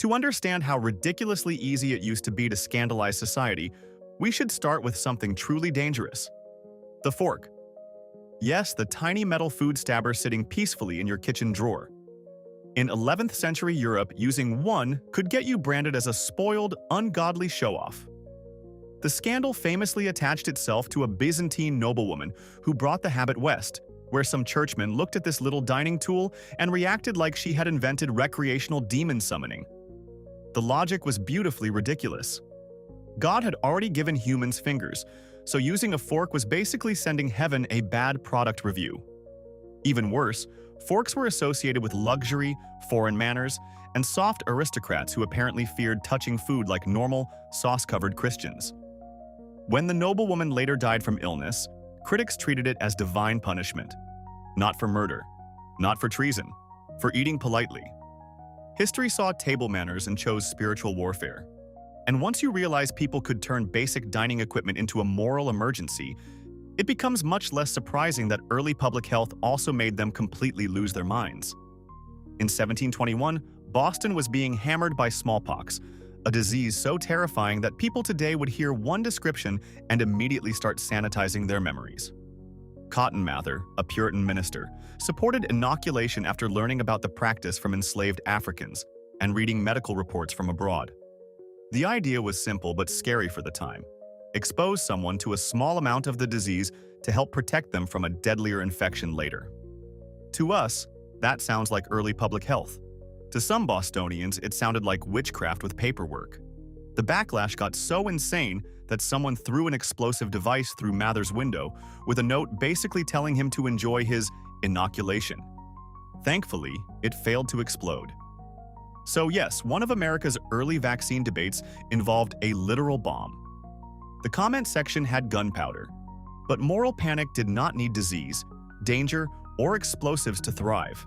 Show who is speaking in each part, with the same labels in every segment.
Speaker 1: To understand how ridiculously easy it used to be to scandalize society, we should start with something truly dangerous: the fork. Yes, the tiny metal food stabber sitting peacefully in your kitchen drawer. In 11th century Europe, using one could get you branded as a spoiled, ungodly show-off. The scandal famously attached itself to a Byzantine noblewoman who brought the habit west, where some churchmen looked at this little dining tool and reacted like she had invented recreational demon summoning. The logic was beautifully ridiculous. God had already given humans fingers, so using a fork was basically sending heaven a bad product review. Even worse, forks were associated with luxury, foreign manners, and soft aristocrats who apparently feared touching food like normal, sauce-covered Christians. When the noblewoman later died from illness, critics treated it as divine punishment. Not for murder, not for treason, for eating politely. History saw table manners and chose spiritual warfare. And once you realize people could turn basic dining equipment into a moral emergency, it becomes much less surprising that early public health also made them completely lose their minds. In 1721, Boston was being hammered by smallpox, a disease so terrifying that people today would hear one description and immediately start sanitizing their memories. Cotton Mather, a Puritan minister, supported inoculation after learning about the practice from enslaved Africans and reading medical reports from abroad. The idea was simple but scary for the time: expose someone to a small amount of the disease to help protect them from a deadlier infection later. To us, that sounds like early public health. To some Bostonians, it sounded like witchcraft with paperwork. The backlash got so insane that someone threw an explosive device through Mather's window with a note basically telling him to enjoy his inoculation. Thankfully, it failed to explode. So yes, one of America's early vaccine debates involved a literal bomb. The comment section had gunpowder, but moral panic did not need disease, danger, or explosives to thrive.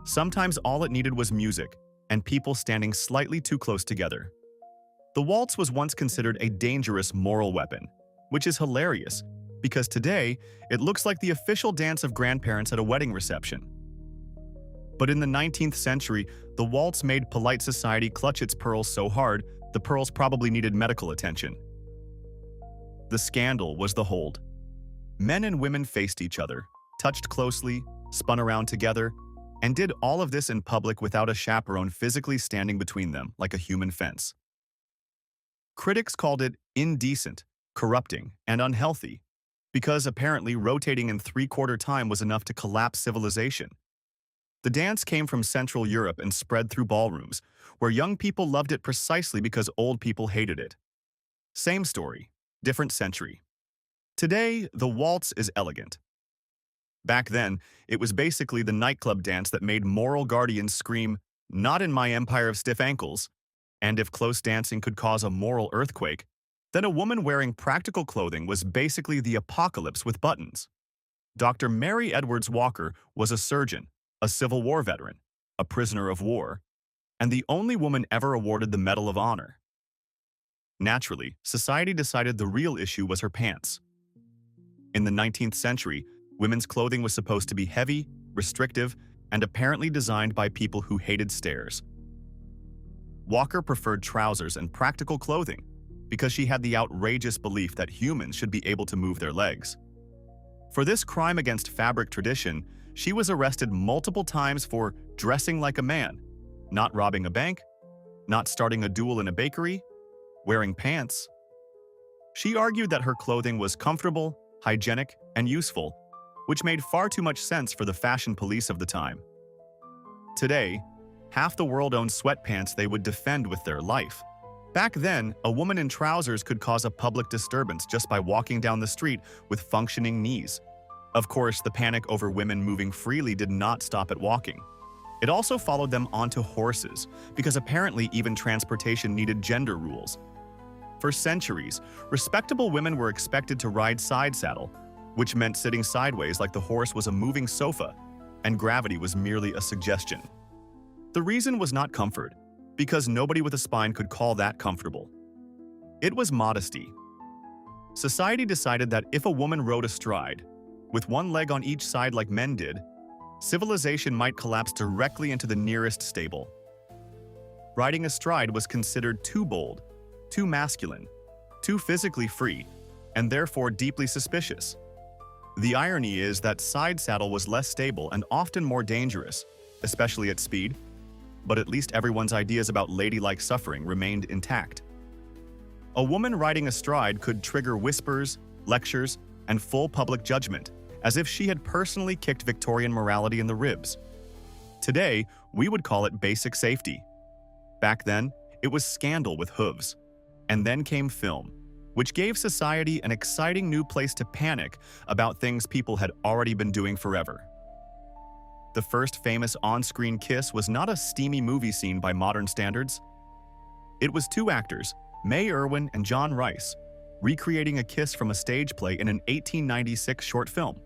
Speaker 1: Sometimes all it needed was music and people standing slightly too close together. The waltz was once considered a dangerous moral weapon, which is hilarious because today it looks like the official dance of grandparents at a wedding reception. But in the 19th century, the waltz made polite society clutch its pearls so hard the pearls probably needed medical attention. The scandal was the hold. Men and women faced each other, touched closely, spun around together, and did all of this in public without a chaperone physically standing between them like a human fence. Critics called it indecent, corrupting, and unhealthy, because apparently rotating in three-quarter time was enough to collapse civilization. The dance came from Central Europe and spread through ballrooms, where young people loved it precisely because old people hated it. Same story, different century. Today, the waltz is elegant. Back then, it was basically the nightclub dance that made moral guardians scream, "Not in my empire of stiff ankles." And if close dancing could cause a moral earthquake, then a woman wearing practical clothing was basically the apocalypse with buttons. Dr. Mary Edwards Walker was a surgeon, a Civil War veteran, a prisoner of war, and the only woman ever awarded the Medal of Honor. Naturally, society decided the real issue was her pants. In the 19th century, women's clothing was supposed to be heavy, restrictive, and apparently designed by people who hated stairs. Walker preferred trousers and practical clothing because she had the outrageous belief that humans should be able to move their legs. For this crime against fabric tradition, she was arrested multiple times for dressing like a man, not robbing a bank, not starting a duel in a bakery, wearing pants. She argued that her clothing was comfortable, hygienic, and useful, which made far too much sense for the fashion police of the time. Today, half the world owns sweatpants they would defend with their life. Back then, a woman in trousers could cause a public disturbance just by walking down the street with functioning knees. Of course, the panic over women moving freely did not stop at walking. It also followed them onto horses, because apparently even transportation needed gender rules. For centuries, respectable women were expected to ride side saddle, which meant sitting sideways like the horse was a moving sofa, and gravity was merely a suggestion. The reason was not comfort, because nobody with a spine could call that comfortable. It was modesty. Society decided that if a woman rode astride, with one leg on each side like men did, civilization might collapse directly into the nearest stable. riding astride was considered too bold, too masculine, too physically free, and therefore deeply suspicious. The irony is that side saddle was less stable and often more dangerous, especially at speed, but at least everyone's ideas about ladylike suffering remained intact. A woman riding astride could trigger whispers, lectures, and full public judgment, as if she had personally kicked Victorian morality in the ribs. Today, we would call it basic safety. Back then, it was scandal with hooves. And then came film, which gave society an exciting new place to panic about things people had already been doing forever. The first famous on-screen kiss was not a steamy movie scene by modern standards. It was two actors, May Irwin and John Rice, recreating a kiss from a stage play in an 1896 short film.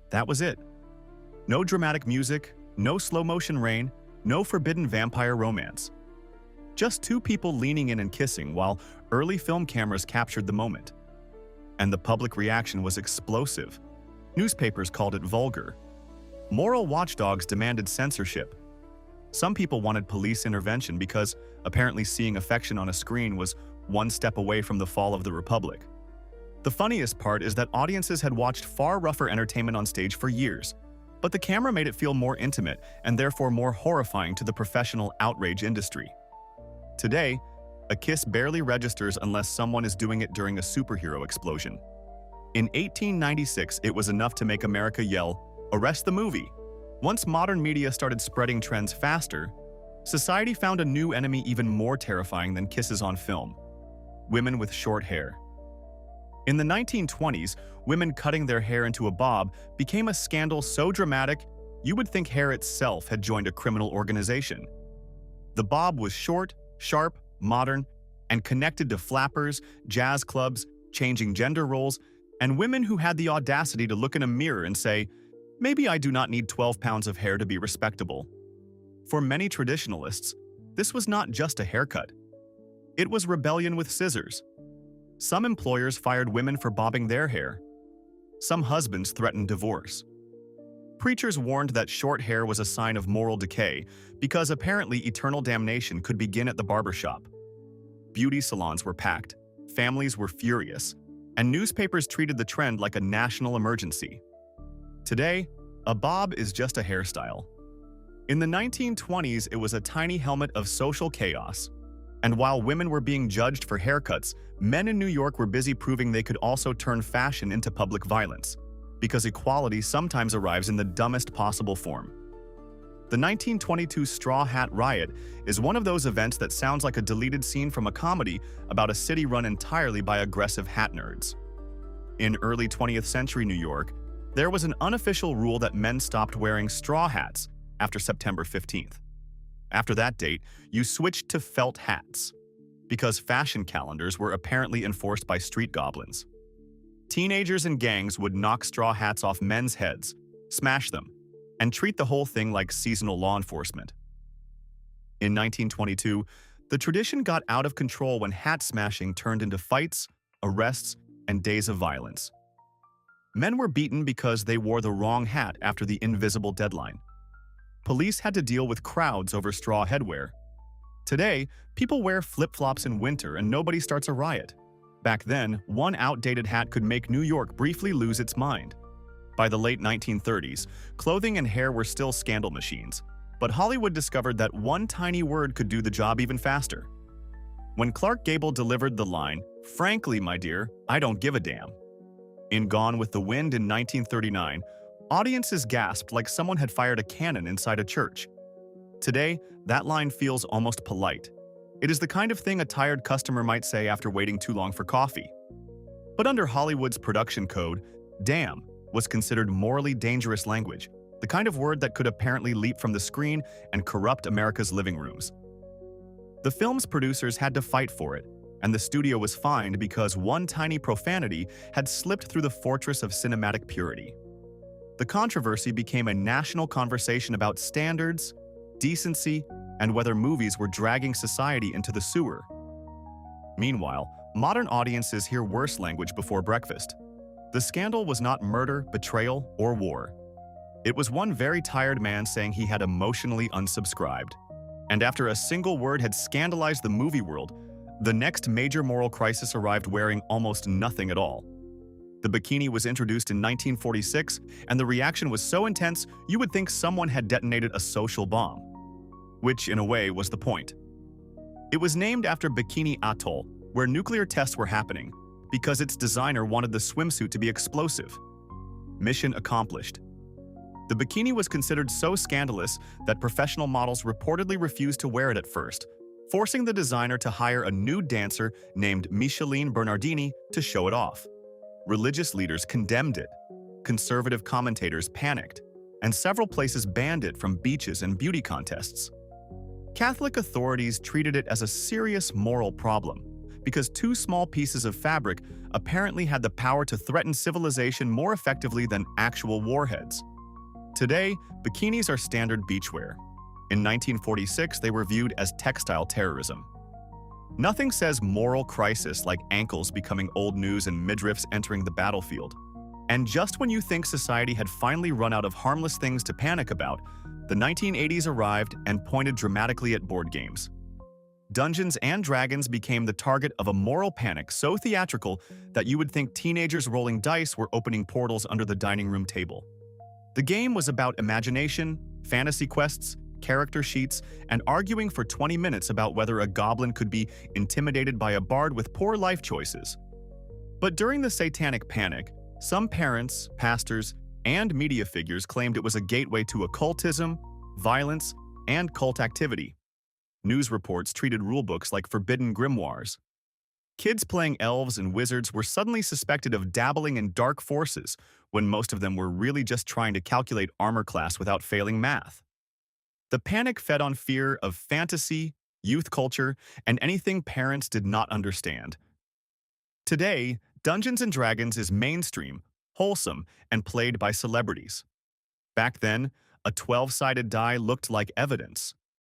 Speaker 1: That was it. No dramatic music, no slow-motion rain, no forbidden vampire romance. Just two people leaning in and kissing while early film cameras captured the moment. And the public reaction was explosive. Newspapers called it vulgar. Moral watchdogs demanded censorship. Some people wanted police intervention because apparently seeing affection on a screen was one step away from the fall of the Republic. The funniest part is that audiences had watched far rougher entertainment on stage for years, but the camera made it feel more intimate and therefore more horrifying to the professional outrage industry. Today, a kiss barely registers unless someone is doing it during a superhero explosion. In 1896, it was enough to make America yell, "Arrest the movie!" Once modern media started spreading trends faster, society found a new enemy even more terrifying than kisses on film: women with short hair. In the 1920s, women cutting their hair into a bob became a scandal so dramatic you would think hair itself had joined a criminal organization. The bob was short, sharp, modern, and connected to flappers, jazz clubs, changing gender roles, and women who had the audacity to look in a mirror and say, "Maybe I do not need 12 pounds of hair to be respectable." For many traditionalists, this was not just a haircut. It was rebellion with scissors. Some employers fired women for bobbing their hair. Some husbands threatened divorce. Preachers warned that short hair was a sign of moral decay because apparently eternal damnation could begin at the barbershop. Beauty salons were packed, families were furious, and newspapers treated the trend like a national emergency. Today, a bob is just a hairstyle. In the 1920s, it was a tiny helmet of social chaos. And while women were being judged for haircuts, men in New York were busy proving they could also turn fashion into public violence, because equality sometimes arrives in the dumbest possible form. The 1922 Straw Hat Riot is one of those events that sounds like a deleted scene from a comedy about a city run entirely by aggressive hat nerds. In early 20th century New York, there was an unofficial rule that men stopped wearing straw hats after September 15th. After that date, you switched to felt hats, because fashion calendars were apparently enforced by street goblins. Teenagers and gangs would knock straw hats off men's heads, smash them, and treat the whole thing like seasonal law enforcement. In 1922, the tradition got out of control when hat smashing turned into fights, arrests, and days of violence. Men were beaten because they wore the wrong hat after the invisible deadline. Police had to deal with crowds over straw headwear. Today, people wear flip-flops in winter and nobody starts a riot. Back then, one outdated hat could make New York briefly lose its mind. By the late 1930s, clothing and hair were still scandal machines, but Hollywood discovered that one tiny word could do the job even faster. When Clark Gable delivered the line, "Frankly, my dear, I don't give a damn," in Gone with the Wind in 1939, audiences gasped like someone had fired a cannon inside a church. Today, that line feels almost polite. It is the kind of thing a tired customer might say after waiting too long for coffee. But under Hollywood's production code, damn was considered morally dangerous language, the kind of word that could apparently leap from the screen and corrupt America's living rooms. The film's producers had to fight for it, and the studio was fined because one tiny profanity had slipped through the fortress of cinematic purity. The controversy became a national conversation about standards, decency, and whether movies were dragging society into the sewer. Meanwhile, modern audiences hear worse language before breakfast. The scandal was not murder, betrayal, or war. It was one very tired man saying he had emotionally unsubscribed. And after a single word had scandalized the movie world, the next major moral crisis arrived wearing almost nothing at all. The bikini was introduced in 1946, and the reaction was so intense you would think someone had detonated a social bomb. Which, in a way, was the point. It was named after Bikini Atoll, where nuclear tests were happening, because its designer wanted the swimsuit to be explosive. Mission accomplished. The bikini was considered so scandalous that professional models reportedly refused to wear it at first, forcing the designer to hire a nude dancer named Micheline Bernardini to show it off. Religious leaders condemned it, conservative commentators panicked, and several places banned it from beaches and beauty contests. Catholic authorities treated it as a serious moral problem because two small pieces of fabric apparently had the power to threaten civilization more effectively than actual warheads. Today, bikinis are standard beachwear. In 1946, they were viewed as textile terrorism. Nothing says moral crisis like ankles becoming old news and midriffs entering the battlefield. And just when you think society had finally run out of harmless things to panic about, the 1980s arrived and pointed dramatically at board games. Dungeons and Dragons became the target of a moral panic so theatrical that you would think teenagers rolling dice were opening portals under the dining room table. The game was about imagination, fantasy quests, character sheets, and arguing for 20 minutes about whether a goblin could be intimidated by a bard with poor life choices. But during the Satanic Panic, some parents, pastors, and media figures claimed it was a gateway to occultism, violence, and cult activity. News reports treated rulebooks like forbidden grimoires. Kids playing elves and wizards were suddenly suspected of dabbling in dark forces when most of them were really just trying to calculate armor class without failing math. The panic fed on fear of fantasy, youth culture, and anything parents did not understand. Today, Dungeons and Dragons is mainstream, wholesome, and played by celebrities. Back then, a 12-sided die looked like evidence.